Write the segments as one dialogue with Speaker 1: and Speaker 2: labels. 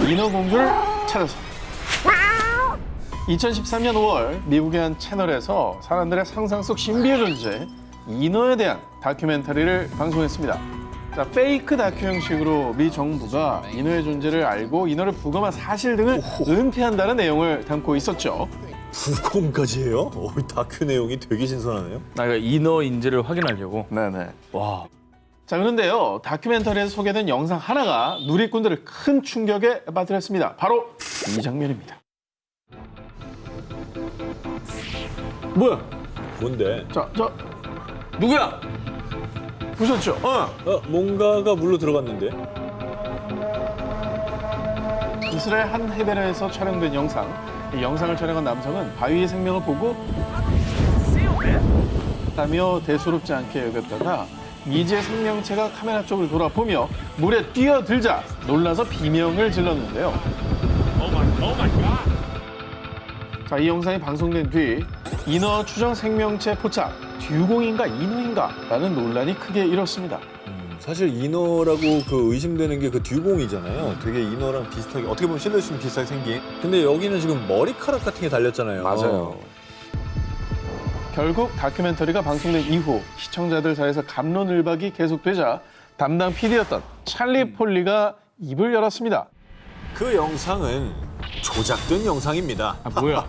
Speaker 1: 인어공주를 찾아서. 2013년 5월 미국의 한 채널에서 사람들의 상상 속 신비의 존재 인어에 대한 다큐멘터리를 방송했습니다. 자, 페이크 다큐 형식으로 미 정부가 인어의 존재를 알고 인어를 부검한 사실 등을 은폐한다는 내용을 담고 있었죠.
Speaker 2: 부검까지 해요? 다큐 내용이 되게 신선하네요.
Speaker 3: 그러니까 인어 인재를 확인하려고.
Speaker 1: 네네.
Speaker 3: 와.
Speaker 1: 자, 그런데요, 다큐멘터리에서 소개된 영상 하나가 누리꾼들을 큰 충격에 빠뜨렸습니다. 바로 이 장면입니다. 뭐야?
Speaker 2: 뭔데?
Speaker 1: 자,
Speaker 3: 누구야?
Speaker 1: 보셨죠?
Speaker 2: 뭔가가 물로 들어갔는데?
Speaker 1: 이스라엘 한 해변에서 촬영된 영상. 이 영상을 촬영한 남성은 바위의 생명을 보고 다며 대수롭지 않게 여겼다가 미지의 생명체가 카메라 쪽을 돌아보며 물에 뛰어들자 놀라서 비명을 질렀는데요. 자, 이 영상이 방송된 뒤 인어 추정 생명체 포착, 듀공인가 인어인가 라는 논란이 크게 일었습니다.
Speaker 2: 사실 인어라고 그 의심되는 게 그 듀공이잖아요. 되게 인어랑 비슷하게, 어떻게 보면 실루엣이 비슷하게 생긴. 근데 여기는 지금 머리카락 같은 게 달렸잖아요.
Speaker 1: 맞아요. 결국 다큐멘터리가 방송된 이후 시청자들 사이에서 갑론을박이 계속되자 담당 PD였던 찰리 폴리가 입을 열었습니다.
Speaker 2: 그 영상은 조작된 영상입니다.
Speaker 3: 아, 뭐야?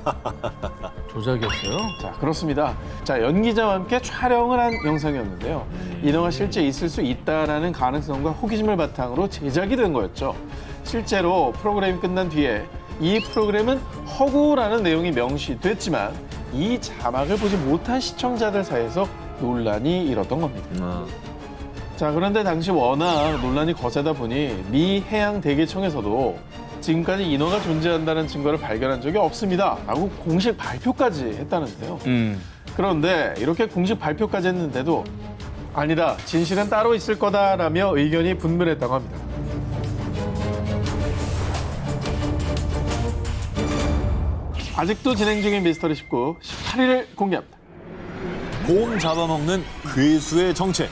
Speaker 3: 조작이었어요?
Speaker 1: 자, 그렇습니다. 자, 연기자와 함께 촬영을 한 영상이었는데요. 인어가 실제 있을 수 있다라는 가능성과 호기심을 바탕으로 제작이 된 거였죠. 실제로 프로그램이 끝난 뒤에 이 프로그램은 허구라는 내용이 명시됐지만 이 자막을 보지 못한 시청자들 사이에서 논란이 일었던 겁니다. 자, 그런데 당시 워낙 논란이 거세다 보니 미 해양대기청에서도 지금까지 인어가 존재한다는 증거를 발견한 적이 없습니다 라고 공식 발표까지 했다는데요. 그런데 이렇게 공식 발표까지 했는데도 아니다, 진실은 따로 있을 거다라며 의견이 분분했다고 합니다. 아직도 진행 중인 미스터리 19, 18일을 공개합니다.
Speaker 2: 곰 잡아먹는 괴수의 정체.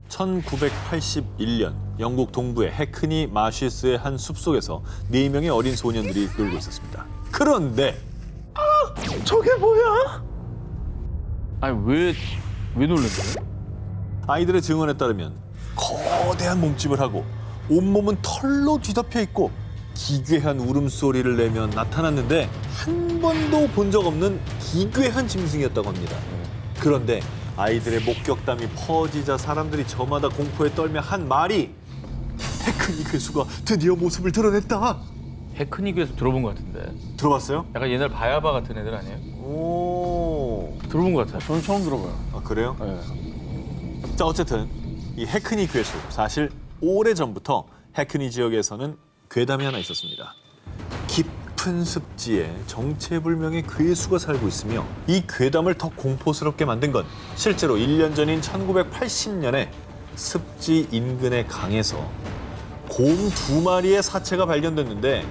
Speaker 2: 1981년 영국 동부의 해크니 마쉬스의 한 숲속에서 4명의 어린 소년들이 놀고 있었습니다. 그런데
Speaker 1: 저게 뭐야?
Speaker 3: 아니, 왜 놀랐어요?
Speaker 2: 아이들의 증언에 따르면 거대한 몸집을 하고 온몸은 털로 뒤덮여 있고 기괴한 울음소리를 내며 나타났는데 한 번도 본 적 없는 기괴한 짐승이었다고 합니다. 그런데 아이들의 목격담이 퍼지자 사람들이 저마다 공포에 떨며 한 말이 해크니 괴수가 드디어 모습을 드러냈다.
Speaker 3: 해크닉에서 들어본 것 같은데.
Speaker 2: 들어봤어요?
Speaker 3: 약간 옛날 바야바 같은 애들 아니에요?
Speaker 2: 오,
Speaker 3: 들어본 것 같아요.
Speaker 1: 저는 처음 들어봐요.
Speaker 2: 아, 그래요?
Speaker 1: 네.
Speaker 2: 자, 어쨌든 이 해크니 괴수, 사실 오래전부터 해크니 지역에서는 괴담이 하나 있었습니다. 깊은 습지에 정체불명의 괴수가 살고 있으며 이 괴담을 더 공포스럽게 만든 건 실제로 1년 전인 1980년에 습지 인근의 강에서 곰 2마리의 사체가 발견됐는데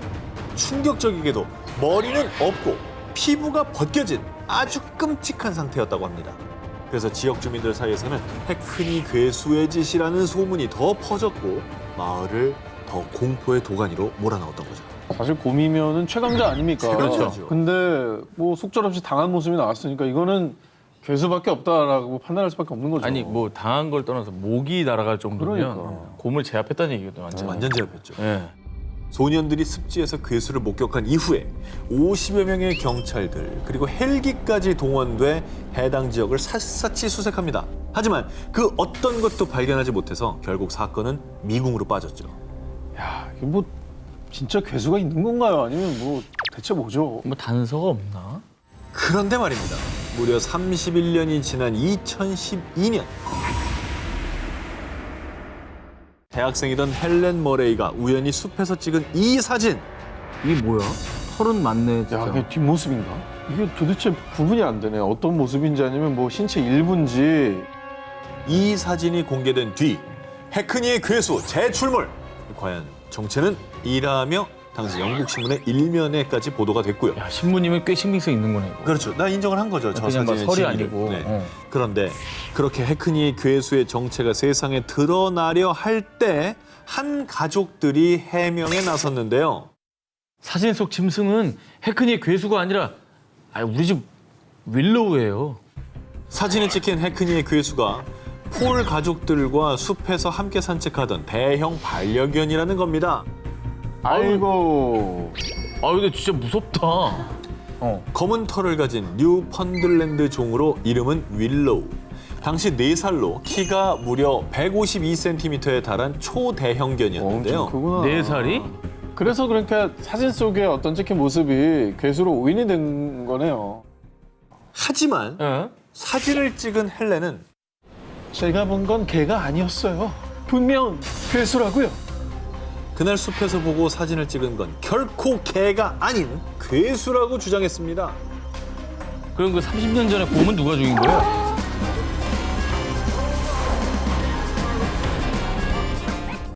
Speaker 2: 충격적이게도 머리는 없고 피부가 벗겨진 아주 끔찍한 상태였다고 합니다. 그래서 지역 주민들 사이에서는 해크니 괴수의 짓이라는 소문이 더 퍼졌고 마을을 더 공포의 도가니로 몰아넣었던 거죠.
Speaker 1: 사실 곰이면은 최강자 아닙니까?
Speaker 2: 그렇죠.
Speaker 1: 근데 뭐 속절없이 당한 모습이 나왔으니까 이거는 괴수밖에 없다라고 판단할 수밖에 없는 거죠.
Speaker 3: 아니, 뭐 당한 걸 떠나서 목이 날아갈 정도면
Speaker 1: 그러니까.
Speaker 3: 곰을 제압했다는 얘기거든요, 완전.
Speaker 2: 완전 제압했죠.
Speaker 3: 예.
Speaker 2: 소년들이 습지에서 괴수를 목격한 이후에 50여 명의 경찰들 그리고 헬기까지 동원돼 해당 지역을 샅샅이 수색합니다. 하지만 그 어떤 것도 발견하지 못해서 결국 사건은 미궁으로 빠졌죠.
Speaker 1: 야, 이게 뭐 진짜 괴수가 있는 건가요? 아니면 뭐 대체 뭐죠?
Speaker 3: 뭐 단서가 없나?
Speaker 2: 그런데 말입니다. 무려 31년이 지난 2012년 대학생이던 헬렌 머레이가 우연히 숲에서 찍은 이 사진.
Speaker 3: 이게 뭐야? 털은 많네, 진짜.
Speaker 1: 야, 이게 뒷모습인가? 이게 도대체 구분이 안 되네. 어떤 모습인지 아니면 뭐 신체 일부인지.
Speaker 2: 이 사진이 공개된 뒤 해크니의 괴수 재출몰. 과연 정체는 이라며 당시 영국 신문의 일면에까지 보도가 됐고요.
Speaker 3: 야, 신부님은 꽤 신빙성 있는 거네, 이거.
Speaker 2: 그렇죠. 나 인정을 한 거죠. 저
Speaker 3: 그냥 막
Speaker 2: 사진의
Speaker 3: 설이
Speaker 2: 진위를.
Speaker 3: 아니고.
Speaker 2: 네. 그런데 그렇게 해크니의 괴수의 정체가 세상에 드러나려 할 때 한 가족들이 해명에 나섰는데요.
Speaker 3: 사진 속 짐승은 해크니의 괴수가 아니라 우리 집 윌로우예요.
Speaker 2: 사진에 찍힌 해크니의 괴수가 폴 가족들과 숲에서 함께 산책하던 대형 반려견이라는 겁니다.
Speaker 1: 아이고.
Speaker 3: 근데 진짜 무섭다.
Speaker 2: 검은 털을 가진 뉴펀들랜드 종으로 이름은 윌로우. 당시 4살로 키가 무려 152cm에 달한 초대형견이었는데요.
Speaker 1: 엄청 크구나.
Speaker 3: 4살이?
Speaker 1: 그래서 그러니까 사진 속에 어떤 찍힌 모습이 괴수로 오인이 된 거네요.
Speaker 2: 하지만
Speaker 3: 예?
Speaker 2: 사진을 찍은 헬렌은
Speaker 1: 제가 본 건 개가 아니었어요. 분명 괴수라고요.
Speaker 2: 그날 숲에서 보고 사진을 찍은 건 결코 개가 아닌 괴수라고 주장했습니다.
Speaker 3: 그럼 그 30년 전에 곰은 누가 죽인 거예요?